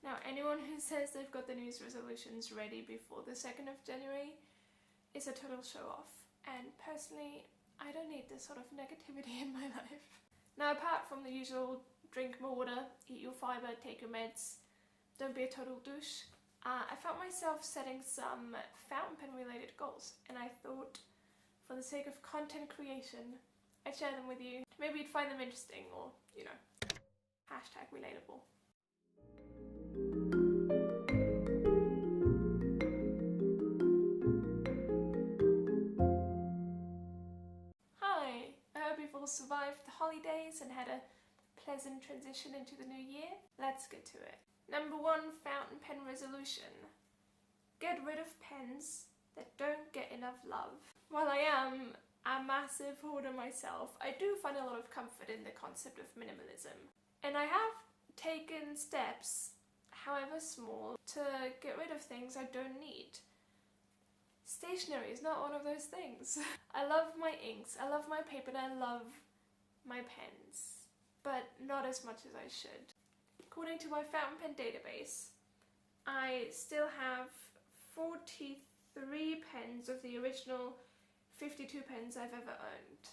Now, anyone who says they've got the New Year's resolutions ready before the 2nd of January is a total show-off. And personally, I don't need this sort of negativity in my life. Now, apart from the usual drink more water, eat your fibre, take your meds, don't be a total douche, I found myself setting some fountain pen related goals, and I thought, for the sake of content creation, I'd share them with you. Maybe you'd find them interesting or, you know, hashtag relatable. Hi, I hope you've all survived the holidays and had a pleasant transition into the new year. Let's get to it. Number 1 fountain pen resolution. Get rid of pens that don't get enough love. While I am a massive hoarder myself, I do find a lot of comfort in the concept of minimalism. And I have taken steps, however small, to get rid of things I don't need. Stationery is not one of those things. I love my inks, I love my paper, and I love my pens, but not as much as I should. According to my fountain pen database, I still have 43 pens of the original 52 pens I've ever owned.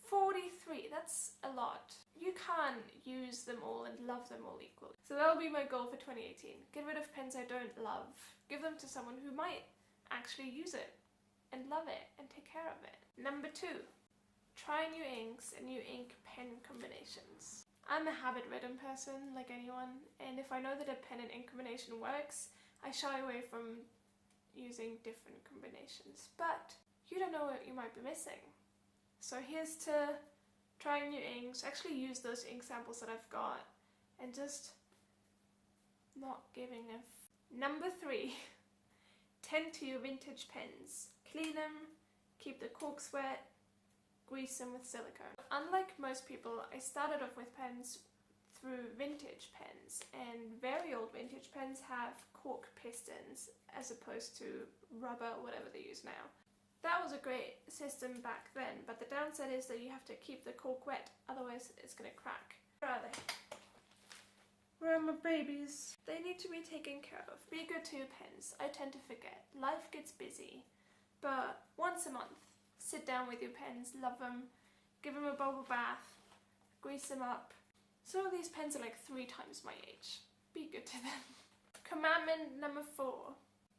43, that's a lot. You can't use them all and love them all equally. So that'll be my goal for 2018. Get rid of pens I don't love. Give them to someone who might actually use it and love it and take care of it. Number 2, try new inks and new ink pen combinations. I'm a habit-ridden person, like anyone, and if I know that a pen and ink combination works, I shy away from using different combinations. But you don't know what you might be missing. So here's to trying new inks, actually use those ink samples that I've got, and just not giving a f. Number 3, tend to your vintage pens. Clean them, keep the corks wet, grease them with silicone. Unlike most people, I started off with pens through vintage pens, and very old vintage pens have cork pistons as opposed to rubber, whatever they use now. That was a great system back then, but the downside is that you have to keep the cork wet, otherwise it's gonna crack. Where are they? Where are my babies? They need to be taken care of. Be good to your pens. I tend to forget. Life gets busy. But once a month, sit down with your pens, love them, give them a bubble bath, grease them up. Some of these pens are like 3 times my age. Be good to them. Commandment number 4.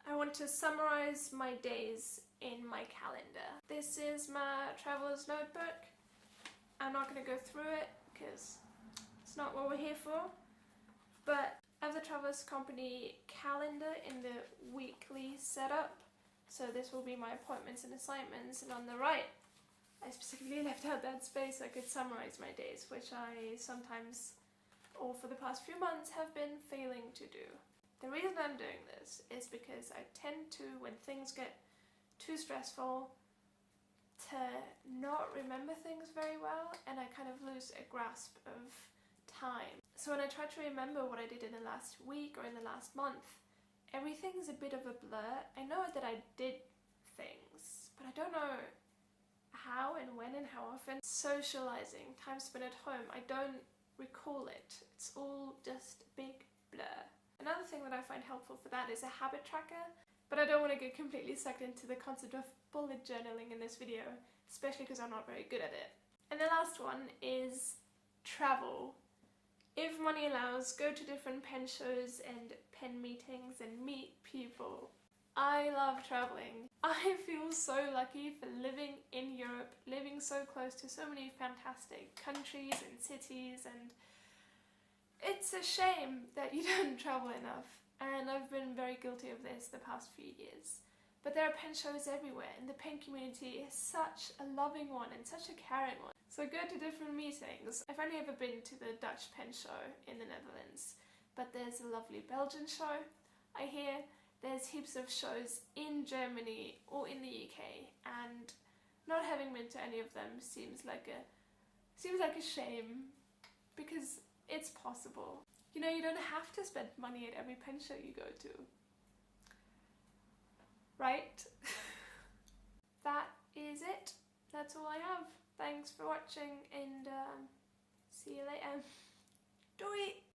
I want to summarize my days in my calendar. This is my traveler's notebook. I'm not going to go through it because it's not what we're here for. But I have the Travelers Company calendar in the weekly setup. So this will be my appointments and assignments, and on the right I specifically left out that space so I could summarize my days, which I sometimes, or for the past few months, have been failing to do. The reason I'm doing this is because I tend to, when things get too stressful, to not remember things very well, and I kind of lose a grasp of time. So when I try to remember what I did in the last week or in the last month, everything's a bit of a blur. I know that I did things, but I don't know how and when and how often. Socializing, time spent at home, I don't recall it. It's all just a big blur. Another thing that I find helpful for that is a habit tracker, but I don't want to get completely sucked into the concept of bullet journaling in this video, especially because I'm not very good at it. And the last one is travel. If money allows, go to different pen shows and pen meetings and meet people. I love traveling. I feel so lucky for living in Europe, living so close to so many fantastic countries and cities, and it's a shame that you don't travel enough. And I've been very guilty of this the past few years. But there are pen shows everywhere, and the pen community is such a loving one and such a caring one. So go to different meetings. I've only ever been to the Dutch pen show in the Netherlands, but there's a lovely Belgian show, I hear. There's heaps of shows in Germany or in the UK, and not having been to any of them seems like a shame, because it's possible. You know, you don't have to spend money at every pen show you go to. Right? That is it. That's all I have. Thanks for watching, and see you later. Doei!